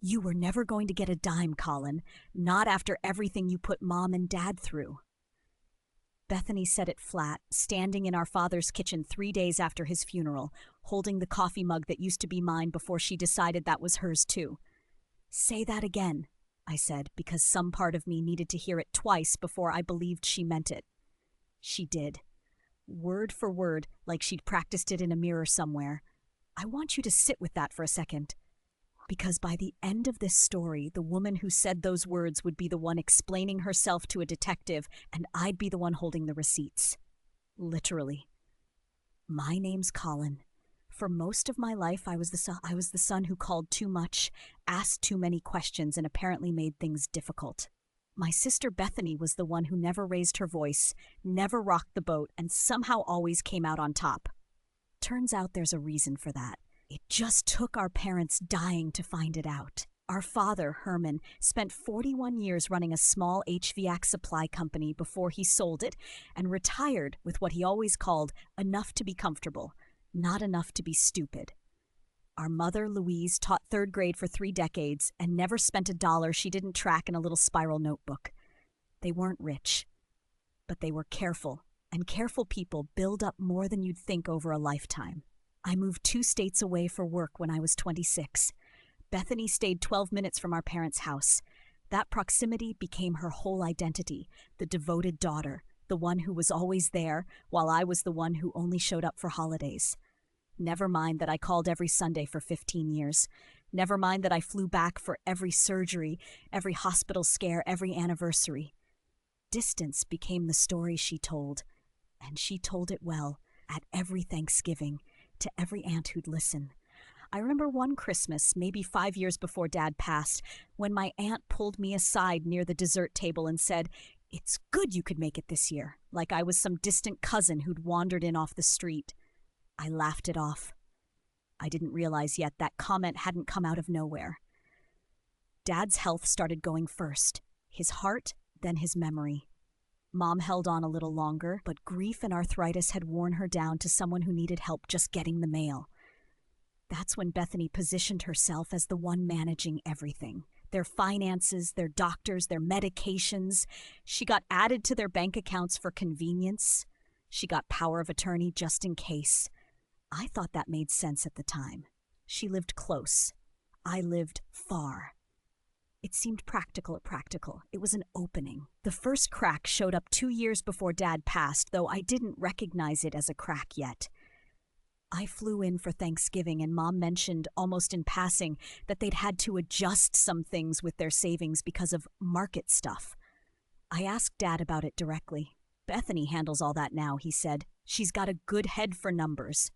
You were never going to get a dime, Colin. Not after everything you put Mom and Dad through. Bethany said it flat, standing in our father's kitchen 3 days after his funeral, holding the coffee mug that used to be mine before she decided that was hers too. Say that again, I said, because some part of me needed to hear it twice before I believed she meant it. She did. Word for word, like she'd practiced it in a mirror somewhere. I want you to sit with that for a second. Because by the end of this story, the woman who said those words would be the one explaining herself to a detective, and I'd be the one holding the receipts. Literally. My name's Colin. For most of my life, I was the son who called too much, asked too many questions, and apparently made things difficult. My sister Bethany was the one who never raised her voice, never rocked the boat, and somehow always came out on top. Turns out there's a reason for that. It just took our parents dying to find it out. Our father, Herman, spent 41 years running a small HVAC supply company before he sold it and retired with what he always called enough to be comfortable, not enough to be stupid. Our mother, Louise, taught 3rd grade for 3 decades and never spent a dollar she didn't track in a little spiral notebook. They weren't rich, but they were careful, and careful people build up more than you'd think over a lifetime. I moved 2 states away for work when I was 26. Bethany stayed 12 minutes from our parents' house. That proximity became her whole identity, the devoted daughter, the one who was always there, while I was the one who only showed up for holidays. Never mind that I called every Sunday for 15 years. Never mind that I flew back for every surgery, every hospital scare, every anniversary. Distance became the story she told, and she told it well, at every Thanksgiving, to every aunt who'd listen. I remember one Christmas, maybe 5 years before Dad passed, when my aunt pulled me aside near the dessert table and said, "It's good you could make it this year," like I was some distant cousin who'd wandered in off the street. I laughed it off. I didn't realize yet that comment hadn't come out of nowhere. Dad's health started going first, his heart, then his memory. Mom held on a little longer, but grief and arthritis had worn her down to someone who needed help just getting the mail. That's when Bethany positioned herself as the one managing everything. Their finances, their doctors, their medications. She got added to their bank accounts for convenience. She got power of attorney just in case. I thought that made sense at the time. She lived close. I lived far. It seemed practical. It was an opening. The first crack showed up 2 years before Dad passed, though I didn't recognize it as a crack yet. I flew in for Thanksgiving, and Mom mentioned, almost in passing, that they'd had to adjust some things with their savings because of market stuff. I asked Dad about it directly. "Bethany handles all that now," he said. "She's got a good head for numbers."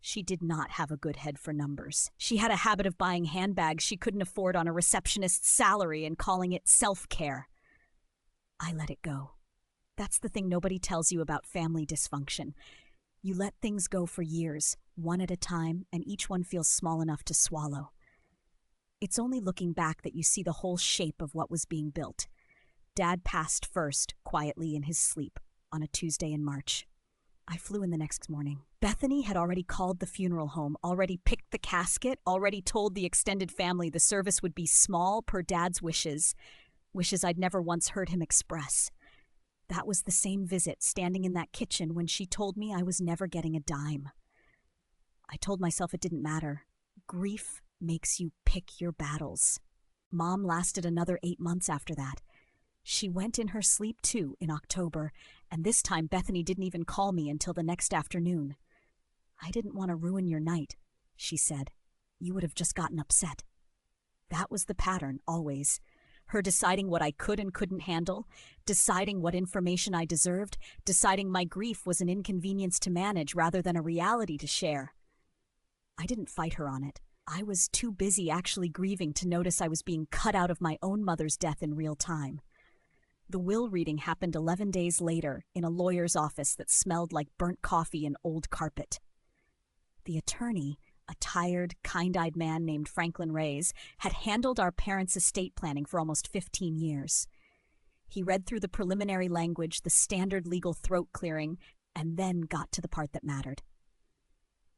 She did not have a good head for numbers. She had a habit of buying handbags she couldn't afford on a receptionist's salary and calling it self-care. I let it go. That's the thing nobody tells you about family dysfunction. You let things go for years, one at a time, and each one feels small enough to swallow. It's only looking back that you see the whole shape of what was being built. Dad passed first, quietly in his sleep, on a Tuesday in March. I flew in the next morning. Bethany had already called the funeral home, already picked the casket, already told the extended family the service would be small per Dad's wishes I'd never once heard him express. That was the same visit, standing in that kitchen, when she told me I was never getting a dime. I told myself it didn't matter. Grief makes you pick your battles. Mom lasted another 8 months after that. She went in her sleep, too, in October, and this time Bethany didn't even call me until the next afternoon. "I didn't want to ruin your night," she said. "You would have just gotten upset." That was the pattern, always. Her deciding what I could and couldn't handle, deciding what information I deserved, deciding my grief was an inconvenience to manage rather than a reality to share. I didn't fight her on it. I was too busy actually grieving to notice I was being cut out of my own mother's death in real time. The will reading happened 11 days later in a lawyer's office that smelled like burnt coffee and old carpet. The attorney, a tired, kind-eyed man named Franklin Reyes, had handled our parents' estate planning for almost 15 years. He read through the preliminary language, the standard legal throat clearing, and then got to the part that mattered.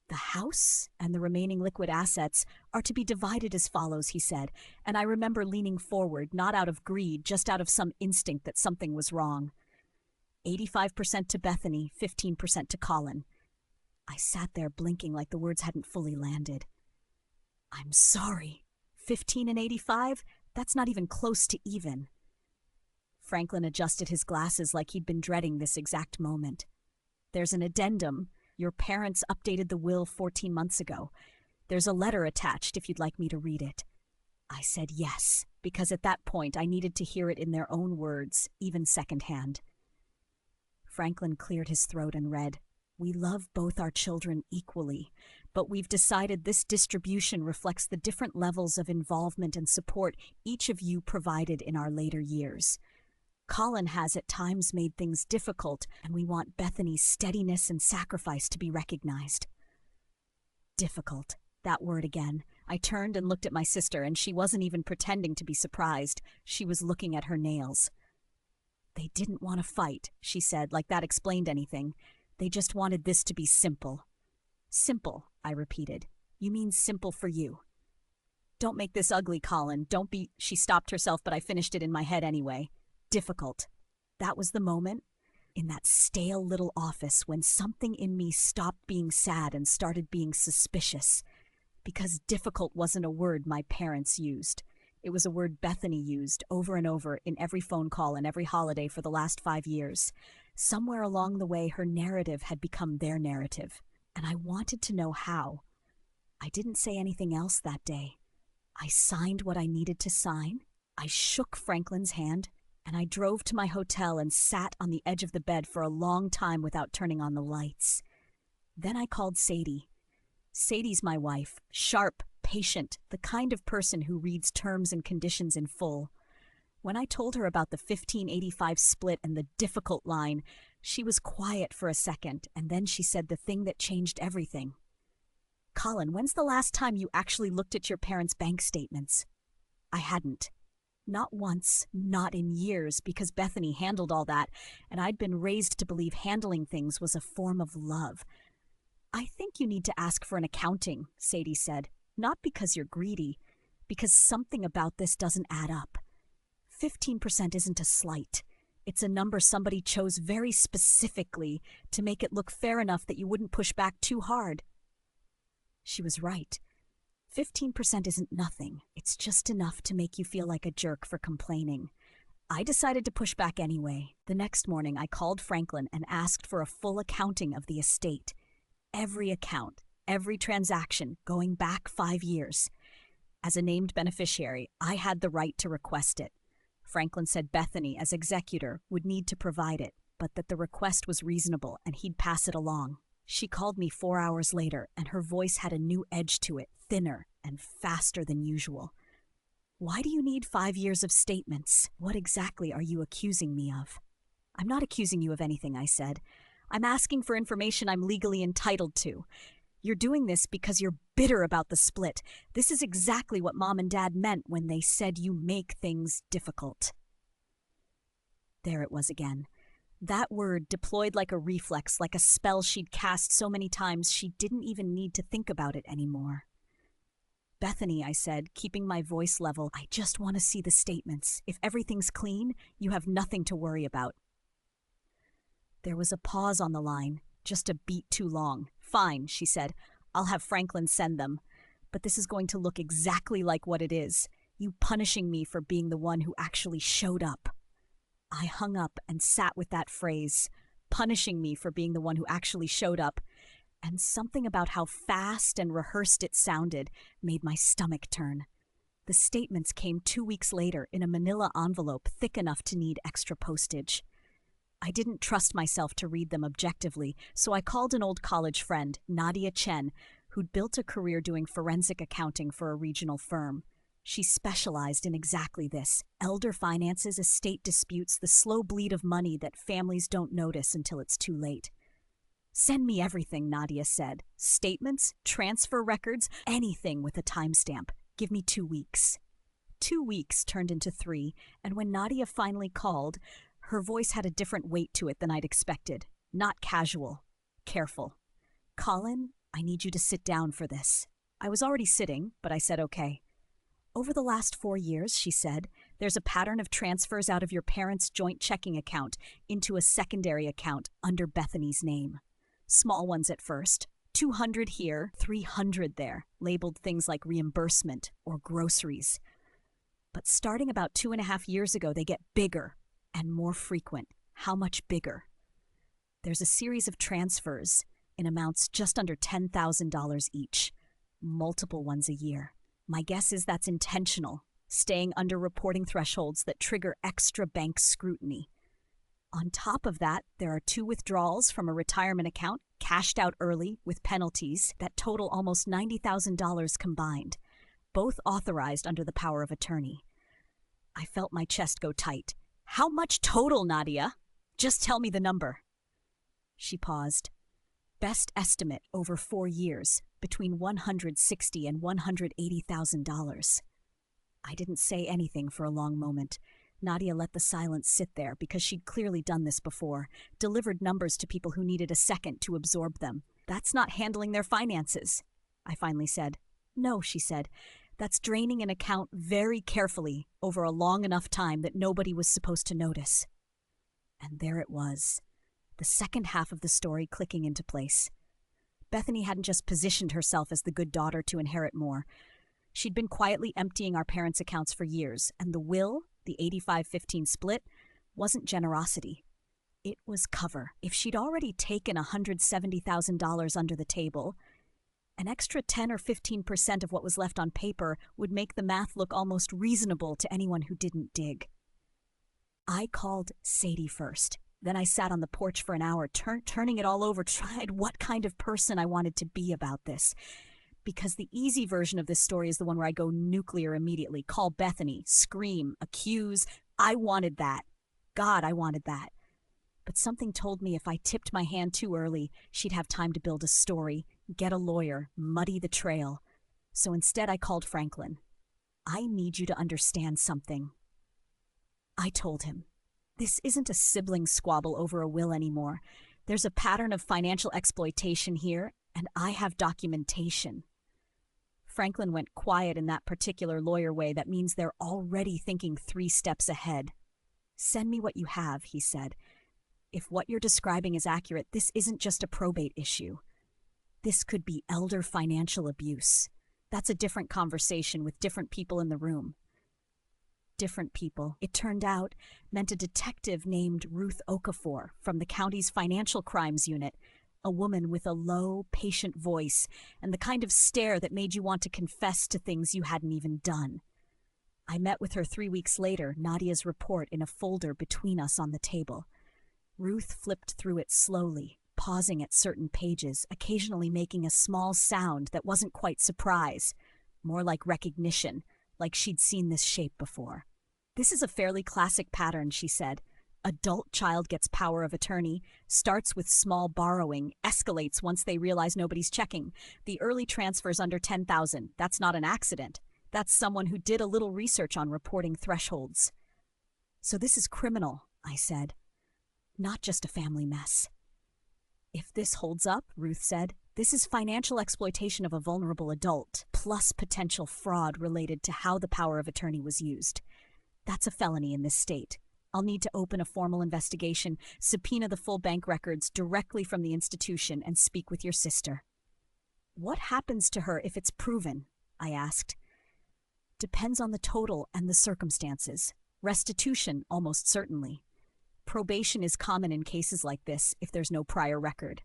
The house and the remaining liquid assets are to be divided as follows, he said, and I remember leaning forward, not out of greed, just out of some instinct that something was wrong. 85% to Bethany, 15% to Colin. I sat there blinking like the words hadn't fully landed. I'm sorry. 15 and 85? That's not even close to even. Franklin adjusted his glasses like he'd been dreading this exact moment. There's an addendum. Your parents updated the will 14 months ago. There's a letter attached if you'd like me to read it. I said yes, because at that point I needed to hear it in their own words, even secondhand. Franklin cleared his throat and read, We love both our children equally, but we've decided this distribution reflects the different levels of involvement and support each of you provided in our later years. Colin has at times made things difficult, and we want Bethany's steadiness and sacrifice to be recognized. Difficult. That word again. I turned and looked at my sister, and she wasn't even pretending to be surprised. She was looking at her nails. They didn't want to fight, she said, like that explained anything. They just wanted this to be simple. Simple, I repeated. You mean simple for you. Don't make this ugly, Colin. Don't be... She stopped herself, but I finished it in my head anyway. Difficult. That was the moment, in that stale little office, when something in me stopped being sad and started being suspicious. Because difficult wasn't a word my parents used. It was a word Bethany used over and over in every phone call and every holiday for the last 5 years. Somewhere along the way, her narrative had become their narrative, and I wanted to know how. I didn't say anything else that day. I signed what I needed to sign. I shook Franklin's hand, and I drove to my hotel and sat on the edge of the bed for a long time without turning on the lights. Then I called Sadie. Sadie's my wife, sharp, patient, the kind of person who reads terms and conditions in full. When I told her about the 1585 split and the difficult line, she was quiet for a second, and then she said the thing that changed everything. Colin, when's the last time you actually looked at your parents' bank statements? I hadn't. Not once, not in years, because Bethany handled all that, and I'd been raised to believe handling things was a form of love. I think you need to ask for an accounting, Sadie said. Not because you're greedy, because something about this doesn't add up. 15% isn't a slight. It's a number somebody chose very specifically to make it look fair enough that you wouldn't push back too hard. She was right. 15% isn't nothing. It's just enough to make you feel like a jerk for complaining. I decided to push back anyway. The next morning, I called Franklin and asked for a full accounting of the estate. Every account, every transaction, going back 5 years. As a named beneficiary, I had the right to request it. Franklin said Bethany, as executor, would need to provide it, but that the request was reasonable and he'd pass it along. She called me 4 hours later, and her voice had a new edge to it, thinner and faster than usual. Why do you need 5 years of statements? What exactly are you accusing me of? I'm not accusing you of anything, I said. I'm asking for information I'm legally entitled to. You're doing this because you're bitter about the split. This is exactly what Mom and Dad meant when they said you make things difficult. There it was again. That word deployed like a reflex, like a spell she'd cast so many times she didn't even need to think about it anymore. Bethany, I said, keeping my voice level, I just want to see the statements. If everything's clean, you have nothing to worry about. There was a pause on the line, just a beat too long. Fine, she said. I'll have Franklin send them. But this is going to look exactly like what it is. You punishing me for being the one who actually showed up. I hung up and sat with that phrase, punishing me for being the one who actually showed up, and something about how fast and rehearsed it sounded made my stomach turn. The statements came 2 weeks later in a manila envelope thick enough to need extra postage. I didn't trust myself to read them objectively, so I called an old college friend, Nadia Chen, who'd built a career doing forensic accounting for a regional firm. She specialized in exactly this: elder finances, estate disputes, the slow bleed of money that families don't notice until it's too late. Send me everything, Nadia said. Statements, transfer records, anything with a timestamp. Give me 2 weeks. 2 weeks turned into 3, and when Nadia finally called, her voice had a different weight to it than I'd expected. Not casual. Careful. Colin, I need you to sit down for this." I was already sitting, but I said okay. "Over the last 4 years," she said, "there's a pattern of transfers out of your parents' joint checking account into a secondary account under Bethany's name. Small ones at first, 200 here, 300 there, labeled things like reimbursement or groceries. But starting about 2.5 years ago, they get bigger and more frequent. How much bigger? There's a series of transfers in amounts just under $10,000 each, multiple ones a year. My guess is that's intentional, staying under reporting thresholds that trigger extra bank scrutiny. On top of that, there are 2 withdrawals from a retirement account, cashed out early with penalties, that total almost $90,000 combined, both authorized under the power of attorney. I felt my chest go tight. "How much total, Nadia? Just tell me the number." She paused. "Best estimate over 4 years, between $160,000 and $180,000. I didn't say anything for a long moment. Nadia let the silence sit there because she'd clearly done this before, delivered numbers to people who needed a second to absorb them. "That's not handling their finances," I finally said. "No," she said. "That's draining an account very carefully over a long enough time that nobody was supposed to notice." And there it was, the second half of the story clicking into place. Bethany hadn't just positioned herself as the good daughter to inherit more. She'd been quietly emptying our parents' accounts for years, and the will, the 85-15 split, wasn't generosity. It was cover. If she'd already taken $170,000 under the table, an extra 10 or 15% of what was left on paper would make the math look almost reasonable to anyone who didn't dig. I called Sadie first. Then I sat on the porch for an hour, turning it all over, tried what kind of person I wanted to be about this. Because the easy version of this story is the one where I go nuclear immediately, call Bethany, scream, accuse. I wanted that. God, I wanted that. But something told me if I tipped my hand too early, she'd have time to build a story, get a lawyer, muddy the trail. So instead I called Franklin. "I need you to understand something." I told him. This isn't a sibling squabble over a will anymore. There's a pattern of financial exploitation here, and I have documentation. Franklin went quiet in that particular lawyer way that means they're already thinking 3 steps ahead. "Send me what you have," he said. "If what you're describing is accurate, this isn't just a probate issue. This could be elder financial abuse. That's a different conversation with different people in the room." Different people, it turned out, meant a detective named Ruth Okafor from the county's financial crimes unit, a woman with a low, patient voice and the kind of stare that made you want to confess to things you hadn't even done. I met with her 3 weeks later, Nadia's report in a folder between us on the table. Ruth flipped through it slowly, pausing at certain pages, occasionally making a small sound that wasn't quite surprise, more like recognition, like she'd seen this shape before. "This is a fairly classic pattern," she said. "Adult child gets power of attorney, starts with small borrowing, escalates once they realize nobody's checking. The early transfers under $10,000, that's not an accident. That's someone who did a little research on reporting thresholds." "So this is criminal," I said. "Not just a family mess." "If this holds up," Ruth said, "this is financial exploitation of a vulnerable adult, plus potential fraud related to how the power of attorney was used. That's a felony in this state. I'll need to open a formal investigation, subpoena the full bank records directly from the institution, and speak with your sister." "What happens to her if it's proven?" I asked. "Depends on the total and the circumstances. Restitution, almost certainly. Probation is common in cases like this if there's no prior record.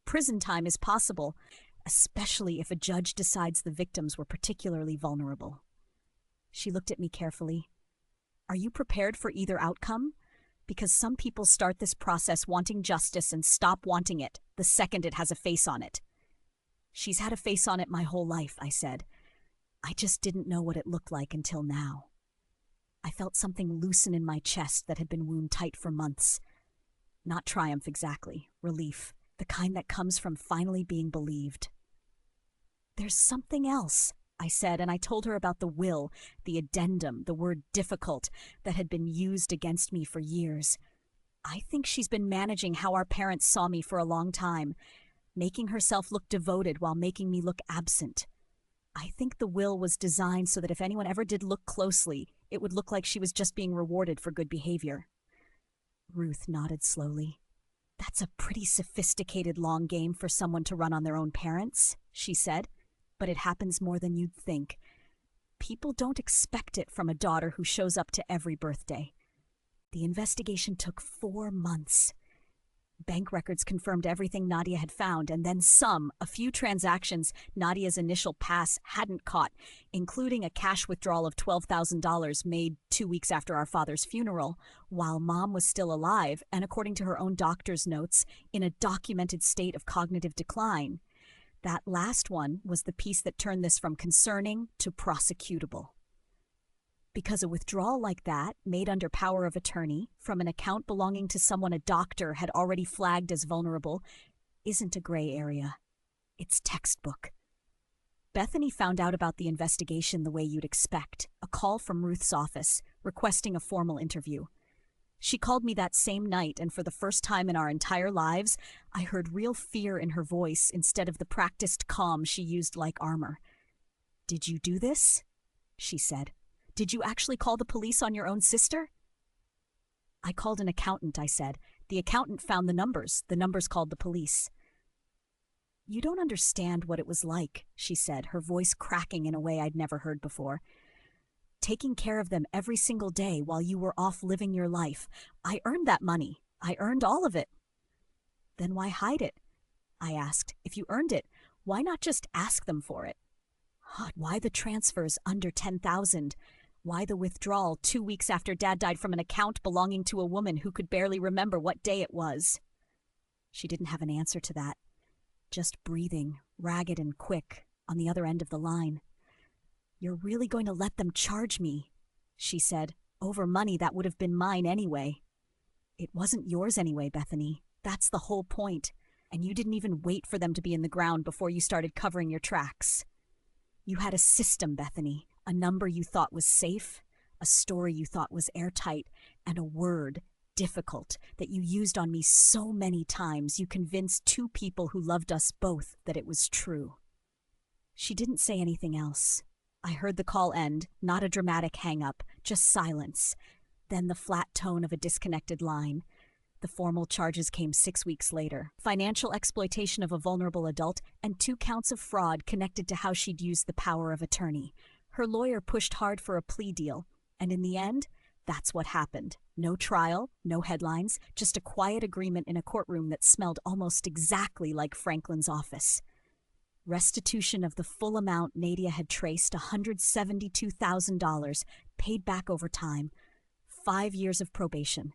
Prison time is possible, especially if a judge decides the victims were particularly vulnerable." She looked at me carefully. "Are you prepared for either outcome? Because some people start this process wanting justice and stop wanting it the second it has a face on it." "She's had a face on it my whole life," I said. "I just didn't know what it looked like until now." I felt something loosen in my chest that had been wound tight for months. Not triumph exactly, relief, the kind that comes from finally being believed. "There's something else," I said, and I told her about the will, the addendum, the word difficult, that had been used against me for years. "I think she's been managing how our parents saw me for a long time. making herself look devoted while making me look absent. I think the will was designed so that if anyone ever did look closely, it would look like she was just being rewarded for good behavior. Ruth nodded slowly. That's a pretty sophisticated long game for someone to run on their own parents, she said, but it happens more than you'd think. People don't expect it from a daughter who shows up to every birthday. The investigation took 4 months. Bank records confirmed everything Nadia had found, and then a few transactions Nadia's initial pass hadn't caught, including a cash withdrawal of $12,000 made 2 weeks after our father's funeral, while Mom was still alive and, according to her own doctor's notes, in a documented state of cognitive decline. That last one was the piece that turned this from concerning to prosecutable. Because a withdrawal like that, made under power of attorney, from an account belonging to someone a doctor had already flagged as vulnerable, isn't a gray area. It's textbook. Bethany found out about the investigation the way you'd expect, a call from Ruth's office, requesting a formal interview. She called me that same night, and for the first time in our entire lives, I heard real fear in her voice instead of the practiced calm she used like armor. "Did you do this?" she said. "Did you actually call the police on your own sister?" "I called an accountant," I said. "The accountant found the numbers. The numbers called the police." "You don't understand what it was like," she said, her voice cracking in a way I'd never heard before. "Taking care of them every single day while you were off living your life. I earned that money. I earned all of it." "Then why hide it?" I asked. "If you earned it, why not just ask them for it? Why the transfers under $10,000? Why the withdrawal 2 weeks after Dad died from an account belonging to a woman who could barely remember what day it was?" She didn't have an answer to that. Just breathing, ragged and quick, on the other end of the line. "You're really going to let them charge me," she said, "over money that would have been mine anyway." "It wasn't yours anyway, Bethany. That's the whole point. And you didn't even wait for them to be in the ground before you started covering your tracks. You had a system, Bethany, a number you thought was safe, a story you thought was airtight, and a word, difficult, that you used on me so many times you convinced 2 people who loved us both that it was true." She didn't say anything else. I heard the call end, not a dramatic hang-up, just silence. Then the flat tone of a disconnected line. The formal charges came 6 weeks later. Financial exploitation of a vulnerable adult and 2 counts of fraud connected to how she'd used the power of attorney. Her lawyer pushed hard for a plea deal, and in the end, that's what happened. No trial, no headlines, just a quiet agreement in a courtroom that smelled almost exactly like Franklin's office. Restitution of the full amount Nadia had traced, $172,000, paid back over time. 5 years of probation.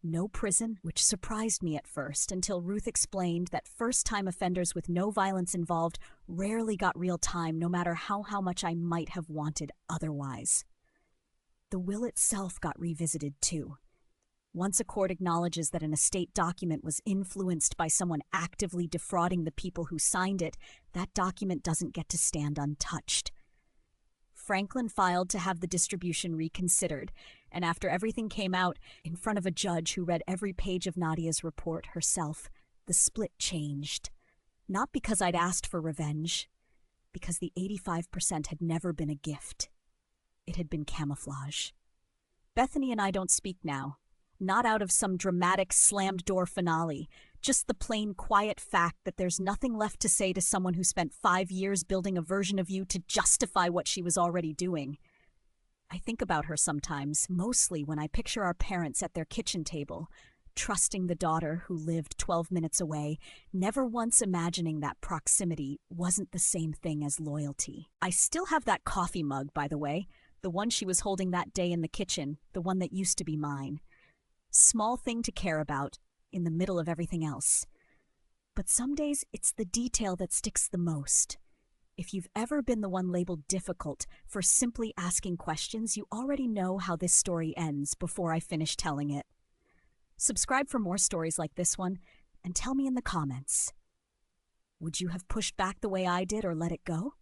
No prison, which surprised me at first, until Ruth explained that first-time offenders with no violence involved rarely got real time, no matter how much I might have wanted otherwise. The will itself got revisited, too. Once a court acknowledges that an estate document was influenced by someone actively defrauding the people who signed it, that document doesn't get to stand untouched. Franklin filed to have the distribution reconsidered, and after everything came out, in front of a judge who read every page of Nadia's report herself, the split changed. Not because I'd asked for revenge, because the 85% had never been a gift. It had been camouflage. Bethany and I don't speak now. Not out of some dramatic slammed-door finale, just the plain, quiet fact that there's nothing left to say to someone who spent 5 years building a version of you to justify what she was already doing. I think about her sometimes, mostly when I picture our parents at their kitchen table, trusting the daughter who lived 12 minutes away, never once imagining that proximity wasn't the same thing as loyalty. I still have that coffee mug, by the way, the one she was holding that day in the kitchen, the one that used to be mine. Small thing to care about, in the middle of everything else. But some days it's the detail that sticks the most. If you've ever been the one labeled difficult for simply asking questions, you already know how this story ends before I finish telling it. Subscribe for more stories like this one, and tell me in the comments. Would you have pushed back the way I did or let it go?